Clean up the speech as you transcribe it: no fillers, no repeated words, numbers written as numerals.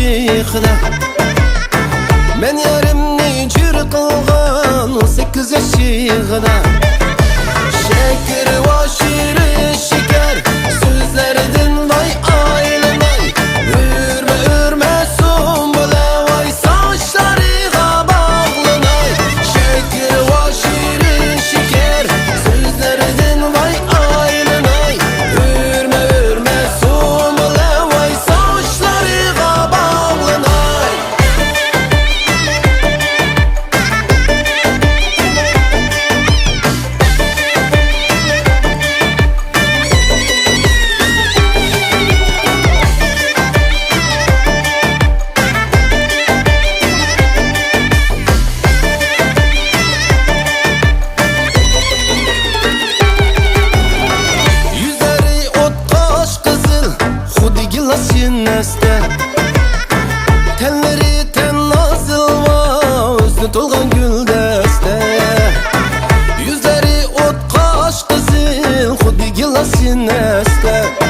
aşıqda. Men yarimni jür qilgan 8 yaşıqda. Şeker va şirin şeker sözlerinden vay aylanay. Ürme ürme son bola vay saçlarıga bağlanay. Şeker va şirin şeker sözlerinden vay aylanay. Ürme ürme son bola vay saçlarıga bağlanay. Telleri ten nazıl va özlü tolgan gül deste. Yüzleri ot kaş kızıl xuddi gilasin este.